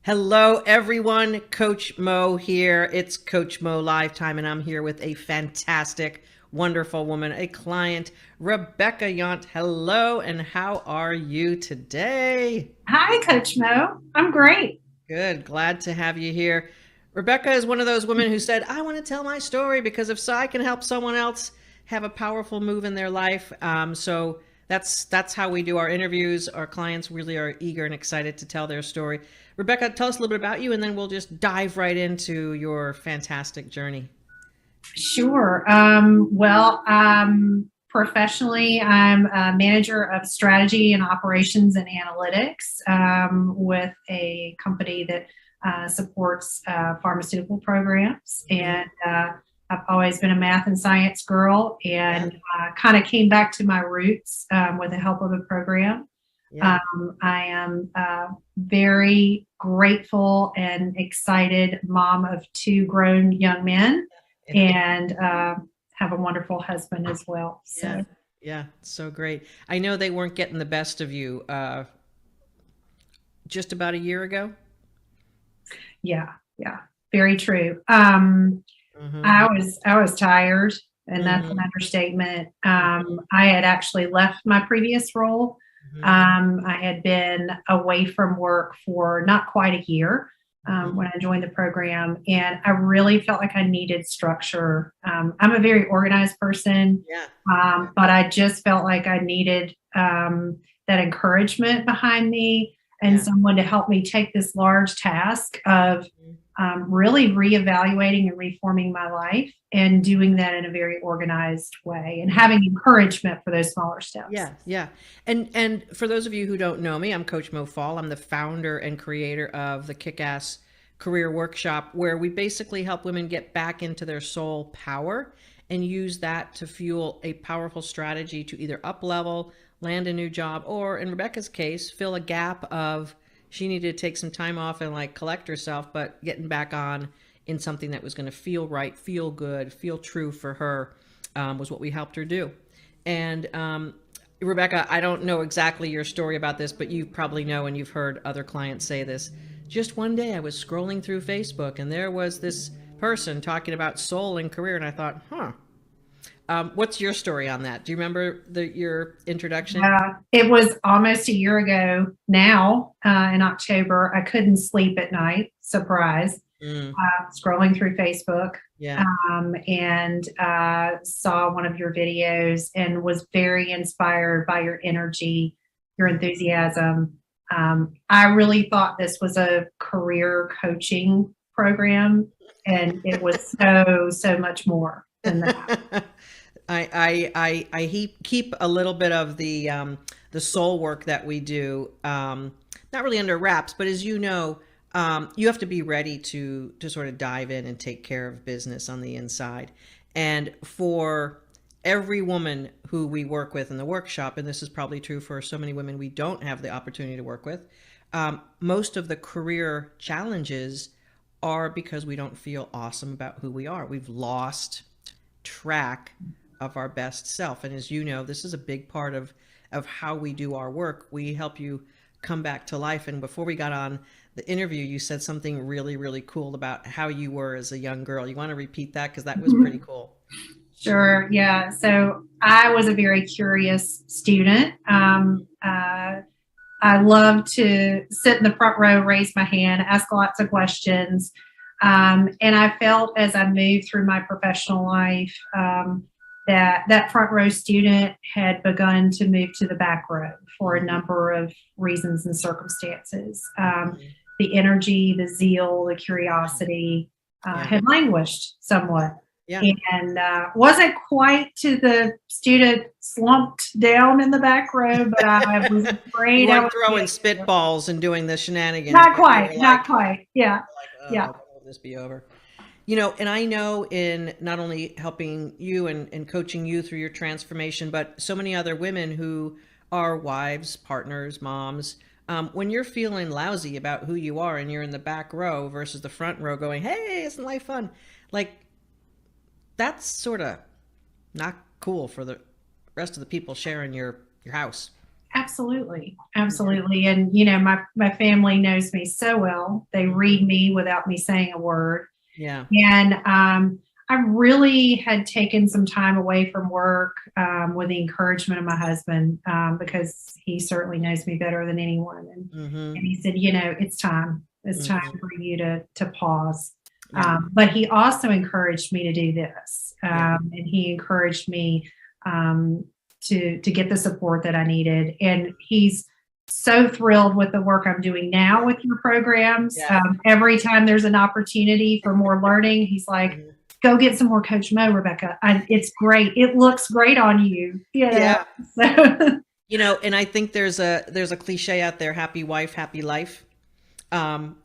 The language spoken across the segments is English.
Hello, everyone. Coach Mo here. It's Coach Mo Lifetime, and I'm here with a fantastic, wonderful woman, a client, Rebecca Yount. Hello, and how are you today? Hi, Coach Mo. I'm great. Good. Glad to have you here. Rebecca is one of those women who said, I want to tell my story because if so, I can help someone else have a powerful move in their life. So that's how we do our interviews. Our clients really are eager and excited to tell their story. Rebecca, tell us a little bit about you, and then we'll just dive right into your fantastic journey. Sure. Professionally, I'm a manager of strategy and operations and analytics with a company that supports pharmaceutical programs. Mm, I've always been a math and science girl yeah, and kind of came back to my roots with the help of a program. yeah. I am very grateful and excited mom of two grown young men and have a wonderful husband as well. Yeah, So, yeah, so great. I know they weren't getting the best of you just about a year ago. yeah, very true. Mm-hmm. I was tired, and that's an Mm-hmm. understatement. I had actually left my previous role. Mm-hmm. I had been away from work for not quite a year Mm-hmm. when I joined the program, and I really felt like I needed structure. I'm a very organized person, Yeah. but I just felt like I needed that encouragement behind me and Yeah. someone to help me take this large task of really reevaluating and reforming my life and doing that in a very organized way and Yeah. having encouragement for those smaller steps. Yeah, yeah. And for those of you who don't know me, I'm Coach Mo Fall. I'm the founder and creator of the Kick-Ass Career Workshop, where we basically help women get back into their soul power and use that to fuel a powerful strategy to either up level, land a new job, or in Rebecca's case, fill a gap of she needed to take some time off and like collect herself, but getting back on in something that was going to feel right, feel good, feel true for her was what we helped her do. And Rebecca, I don't know exactly your story about this, but you probably know and you've heard other clients say this. Just one day I was scrolling through Facebook and there was this person talking about soul and career, and I thought, huh. What's your story on that? Do you remember your introduction? It was almost a year ago now in October. I couldn't sleep at night. Surprise. Mm, Scrolling through Facebook yeah. and saw one of your videos and was very inspired by your energy, your Mm. enthusiasm. I really thought this was a career coaching program, and it was so much more than that. Keep a little bit of the soul work that we do, not really under wraps, but as you know, you have to be ready to sort of dive in and take care of business on the inside. And for every woman who we work with in the workshop, and this is probably true for so many women we don't have the opportunity to work with, most of the career challenges are because we don't feel awesome about who we are. We've lost track of our best self. And as you know, this is a big part of how we do our work. We help you come back to life. And before we got on the interview, you said something really, really cool about how you were as a young girl. You want to repeat that? Because that was pretty cool. Sure. Yeah. So I was a very curious student. I love to sit in the front row, raise my hand, ask lots of questions. And I felt as I moved through my professional life that front row student had begun to move to the back row for a number of reasons and circumstances. Mhm. The energy, the zeal, the curiosity Yeah. had languished somewhat Yeah. and wasn't quite to the student slumped down in the back row, but I was You afraid I weren't would throwing get there. spitballs and doing the shenanigans, Not but you were quite, like, not quite. Yeah, oh, yeah. when will this be over? You know, and I know in not only helping you and coaching you through your transformation, but so many other women who are wives, partners, moms. When you're feeling lousy about who you are and you're in the back row versus the front row going, hey, isn't life fun? Like, that's sort of not cool for the rest of the people sharing your house. Absolutely. Absolutely. And, you know, my family knows me so well. They read me without me saying a word. Yeah. And I really had taken some time away from work with the encouragement of my husband because he certainly knows me better than anyone. Mm-hmm. And he said, you know, it's time. It's time Mm-hmm. for you to pause. Yeah. But he also encouraged me to do this. Yeah. And he encouraged me to get the support that I needed. And he's so thrilled with the work I'm doing now with your programs. Yeah. Every time there's an opportunity for more learning, he's like, Mhm. go get some more Coach Mo, Rebecca. It's great. It looks great on you. Yeah. So, You know, and I think there's a cliche out there, happy wife, happy life.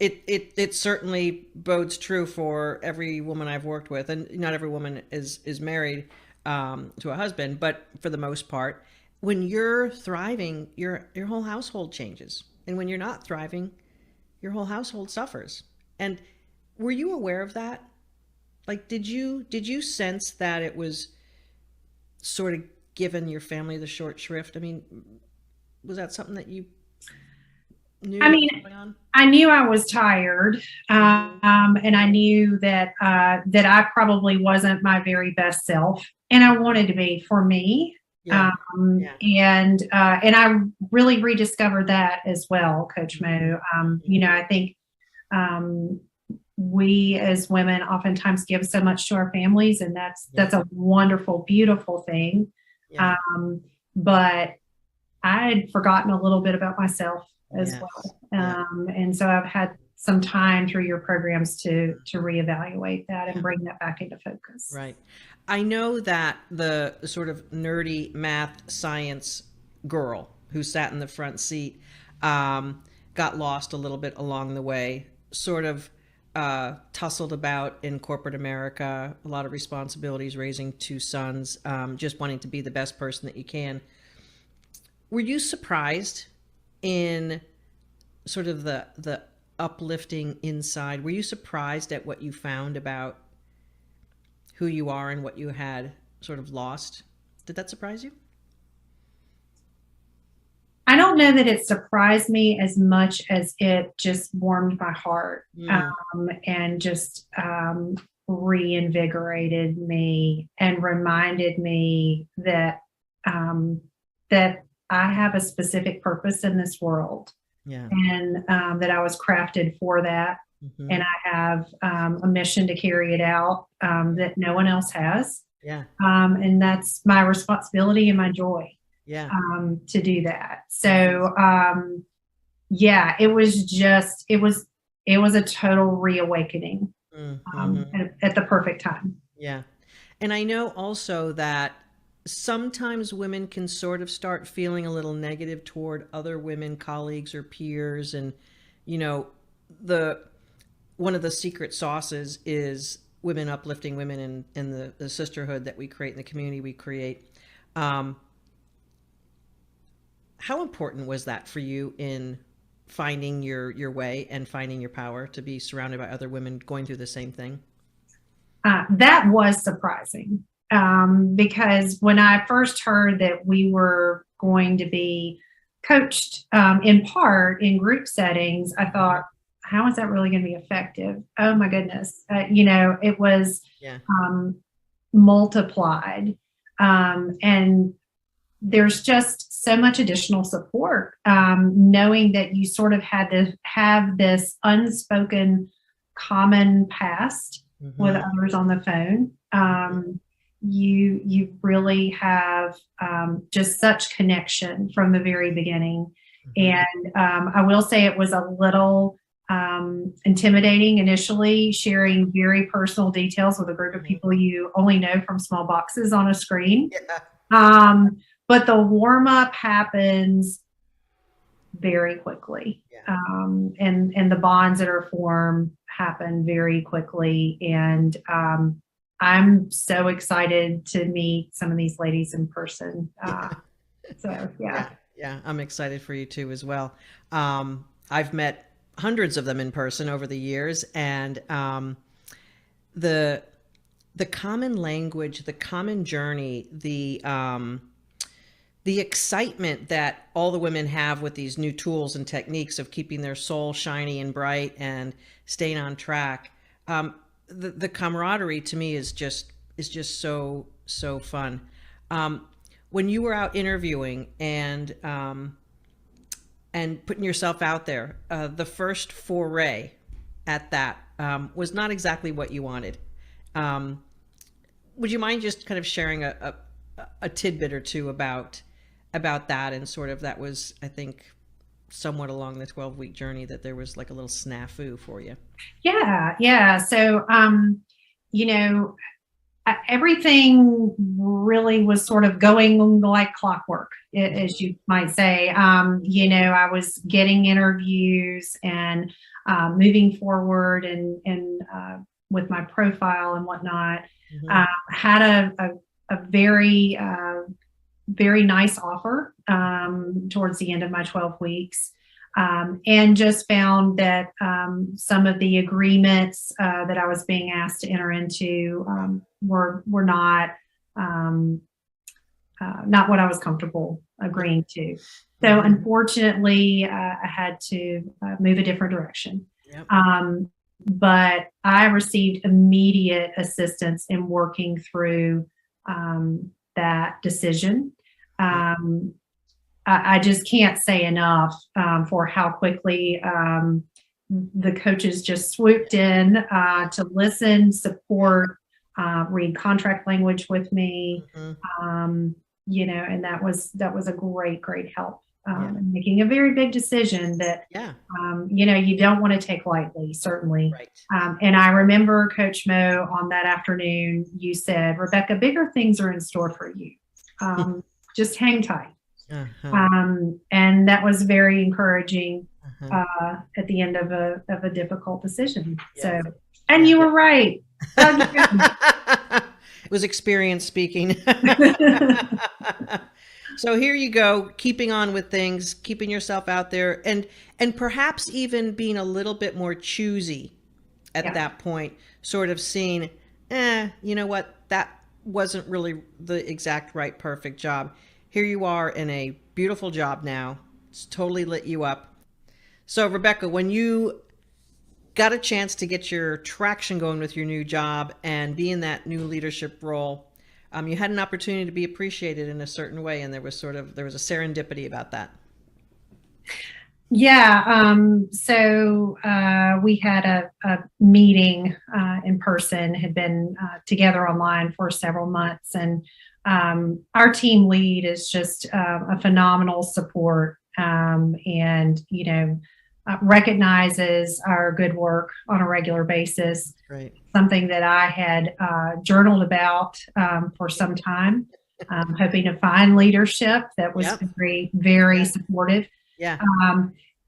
It certainly bodes true for every woman I've worked with, and not every woman is married to a husband, but for the most part, when you're thriving, your whole household changes, and when you're not thriving, your whole household suffers. And were you aware of that? Like, did you sense that it was sort of given your family the short shrift? I mean, was that something that you knew I what mean, was going on? I knew I was tired, Hmm. and I knew that that I probably wasn't my very best self, and I wanted to be for me. Yeah. Yeah. And I really rediscovered that as well, Coach Mo. You know, I think um, we as women oftentimes give so much to our families, and Yeah. that's a wonderful, beautiful thing. Yeah. Um, but I had forgotten a little bit about myself as Yes. well. Yeah. And so I've had some time through your programs to reevaluate that and Yeah. bring that back into focus. Right. I know that the sort of nerdy math science girl who sat in the front seat got lost a little bit along the way, sort of tussled about in corporate America, a lot of responsibilities, raising two sons, just wanting to be the best person that you can. Were you surprised in sort of the uplifting inside? Were you surprised at what you found about who you are and what you had sort of lost? Did that surprise you? I don't know that it surprised me as much as it just warmed my heart Mm, and just reinvigorated me and reminded me that that I have a specific purpose in this world yeah. and that I was crafted for that. Hmm. And I have a mission to carry it out that no one else has. Yeah. And that's my responsibility and my joy Yeah. to do that. So, yeah, it was a total reawakening Mm-hmm. at the perfect time. Yeah. And I know also that sometimes women can sort of start feeling a little negative toward other women, colleagues or peers. And, you know, the one of the secret sauces is women uplifting women in the sisterhood that we create in the community we create. Um, how important was that for you in finding your way and finding your power to be surrounded by other women going through the same thing? That was surprising because when I first heard that we were going to be coached in part in group settings, I thought, how is that really going to be effective? Oh my goodness. You know, it was Yeah. um, multiplied. And there's just so much additional support, knowing that you sort of had to have this unspoken common past with Hmm. others on the phone. You really have just such connection from the very beginning. Hmm. And I will say it was a little intimidating initially, sharing very personal details with a group of Hmm. people you only know from small boxes on a screen. Yeah. But the warm up happens very quickly. Yeah. And the bonds that are formed happen very quickly. And I'm so excited to meet some of these ladies in person. So, yeah. Yeah. Yeah. I'm excited for you too as well. I've met hundreds of them in person over the years, and the the common language, the common journey, the excitement that all the women have with these new tools and techniques of keeping their soul shiny and bright and staying on track. The camaraderie to me is just so fun. When you were out interviewing and putting yourself out there, the first foray at that was not exactly what you wanted. Would you mind just kind of sharing a tidbit or two about that, and sort of that was, I think, somewhat along the 12-week journey, that there was like a little snafu for you? Yeah. So, everything really was sort of going like clockwork, as you might say. I was getting interviews and moving forward and with my profile and whatnot. Mm-hmm. Had a very, very nice offer towards the end of my 12 weeks. And just found that some of the agreements that I was being asked to enter into were not what I was comfortable agreeing to. So Mm-hmm. Unfortunately, I had to move a different direction. Yep. But I received immediate assistance in working through that decision. I just can't say enough for how quickly the coaches just swooped in to listen, support, read contract language with me, Mm-hmm. and that was a great help in making a very big decision that Yeah. you don't want to take lightly, certainly. Right. And I remember, Coach Mo, on that afternoon, you said, "Rebecca, bigger things are in store for you. Just hang tight." Uh-huh. And that was very encouraging Uh-huh. at the end of a difficult decision. Yeah. So, and you were right. It was experience speaking. So here you go, keeping on with things, keeping yourself out there, and perhaps even being a little bit more choosy at that point, sort of seeing, you know what, that wasn't really the exact right perfect job. Here you are in a beautiful job now. It's totally lit you up. So Rebecca, when you got a chance to get your traction going with your new job and be in that new leadership role, you had an opportunity to be appreciated in a certain way, and there was a serendipity about that. Yeah. So we had a meeting in person, had been together online for several months, and our team lead is just a phenomenal support, and recognizes our good work on a regular basis. Right. Something that I had journaled about for some time, hoping to find leadership that was very, very supportive. Yeah.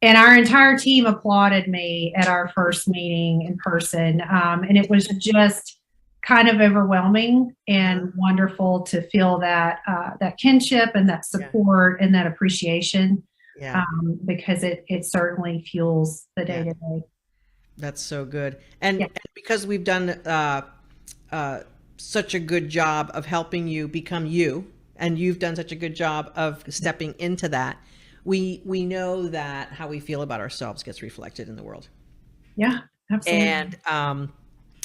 And our entire team applauded me at our first meeting in person. And it was just kind of overwhelming and wonderful to feel that kinship and that support and that appreciation. Because it certainly fuels the day to day. That's so good. And because we've done such a good job of helping you become you, and you've done such a good job of stepping into that, we know that how we feel about ourselves gets reflected in the world. Yeah, absolutely. And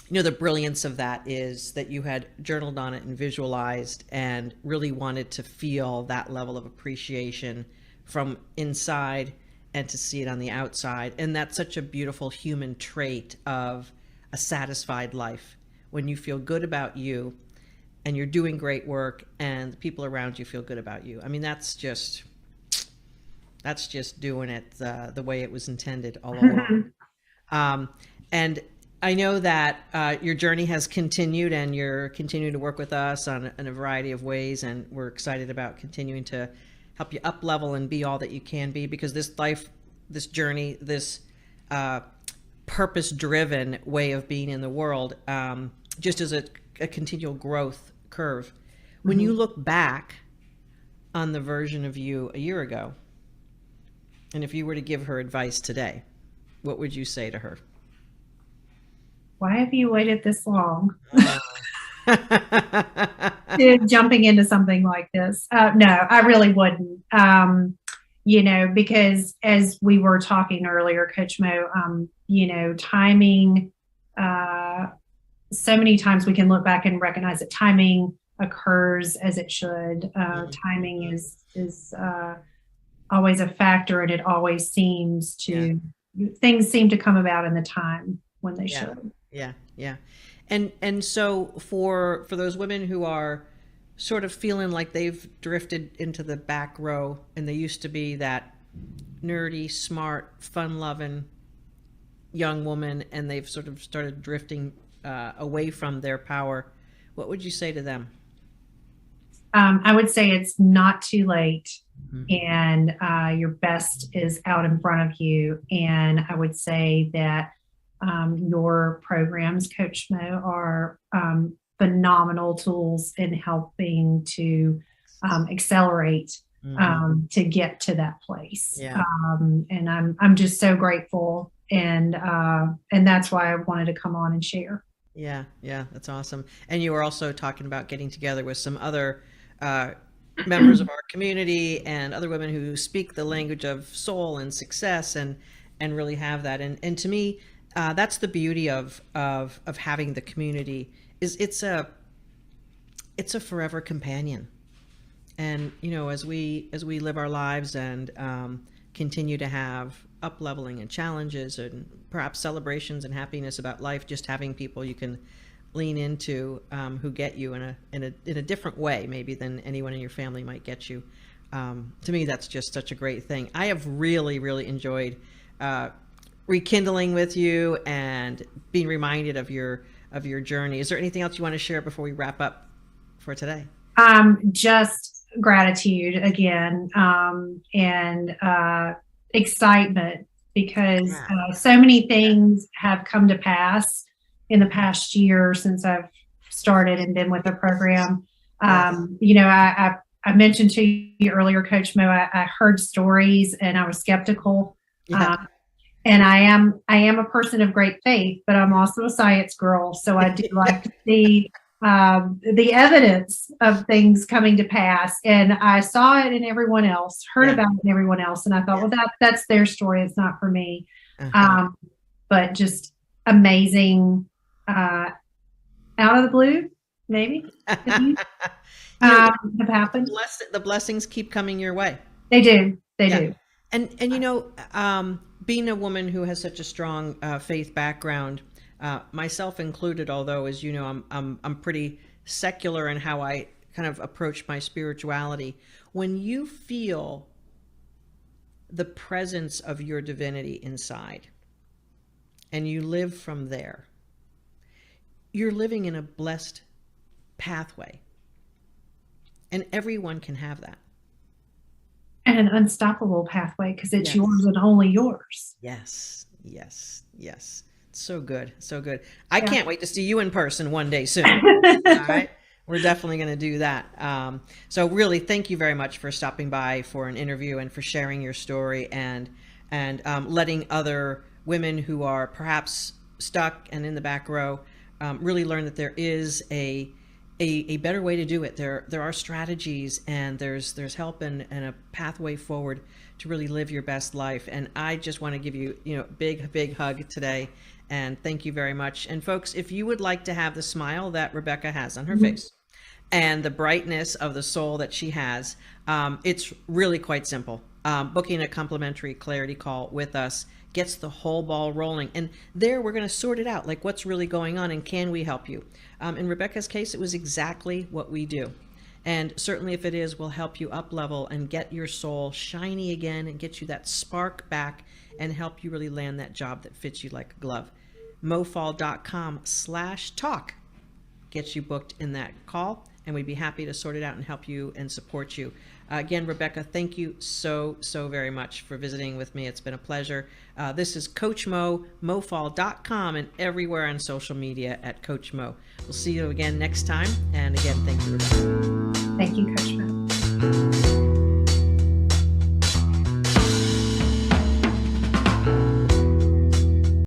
the brilliance of that is that you had journaled on it and visualized and really wanted to feel that level of appreciation from inside and to see it on the outside. And that's such a beautiful human trait of a satisfied life, when you feel good about you and you're doing great work and the people around you feel good about you. I mean, that's just doing it the way it was intended all along. And I know that your journey has continued, and you're continuing to work with us in a variety of ways, and we're excited about continuing to help you up level and be all that you can be, because this life, this journey, this purpose-driven way of being in the world just is a continual growth curve. When you look back on the version of you a year ago, and if you were to give her advice today, what would you say to her? Why have you waited this long? to jumping into something like this. No, I really wouldn't. Because as we were talking earlier, Coach Mo, timing, so many times we can look back and recognize that timing occurs as it should. Timing is always a factor, and it always seems to, things seem to come about in the time when they should. Yeah. And so for those women who are sort of feeling like they've drifted into the back row, and they used to be that nerdy, smart, fun-loving young woman, and they've sort of started drifting away from their power, what would you say to them? I would say it's not too late, and your best is out in front of you. And I would say that your programs, Coach Mo, are phenomenal tools in helping to accelerate to get to that place. And I'm just so grateful, and that's why I wanted to come on and share. Yeah, that's awesome. And you were also talking about getting together with some other members of our community and other women who speak the language of soul and success, and really have that. And to me, that's the beauty of having the community. Is it's a forever companion. And as we live our lives and continue to have up leveling and challenges and perhaps celebrations and happiness about life, just having people you can lean into who get you in a different way maybe than anyone in your family might get you. To me, that's just such a great thing. I have really, really enjoyed rekindling with you and being reminded of your journey. Is there anything else you want to share before we wrap up for today? Just gratitude again, and excitement, because so many things have come to pass in the past year since I've started and been with the program. I mentioned to you earlier, Coach Mo, I heard stories and I was skeptical. And I am a person of great faith, but I'm also a science girl. So I do like to see the evidence of things coming to pass. And I saw it in everyone else, heard about it in everyone else. And I thought, well, that's their story. It's not for me. But just amazing, out of the blue, maybe have happened. The blessings keep coming your way. They do. They do. And being a woman who has such a strong faith background, myself included, although as you know, I'm pretty secular in how I kind of approach my spirituality. When you feel the presence of your divinity inside and you live from there, you're living in a blessed pathway, and everyone can have that. And an unstoppable pathway, because it's yours and only yours. Yes. So good. I can't wait to see you in person one day soon. All right. We're definitely going to do that. So really, thank you very much for stopping by for an interview and for sharing your story and letting other women who are perhaps stuck and in the back row really learn that there is a better way to do it. There are strategies, and there's help and a pathway forward to really live your best life. And I just want to give you, big hug today. And thank you very much. And folks, if you would like to have the smile that Rebecca has on her face and the brightness of the soul that she has, it's really quite simple. Booking a complimentary clarity call with us gets the whole ball rolling. And there we're going to sort it out, like what's really going on and can we help you? In Rebecca's case, it was exactly what we do. And certainly if it is, we'll help you up level and get your soul shiny again and get you that spark back and help you really land that job that fits you like a glove. mofall.com/talk gets you booked in that call, and we'd be happy to sort it out and help you and support you. Again, Rebecca, thank you so very much for visiting with me. It's been a pleasure. This is Coach Mo, mofall.com, and everywhere on social media at Coach Mo. We'll see you again next time. And again, thank you, Rebecca. Thank you, Coach Mo.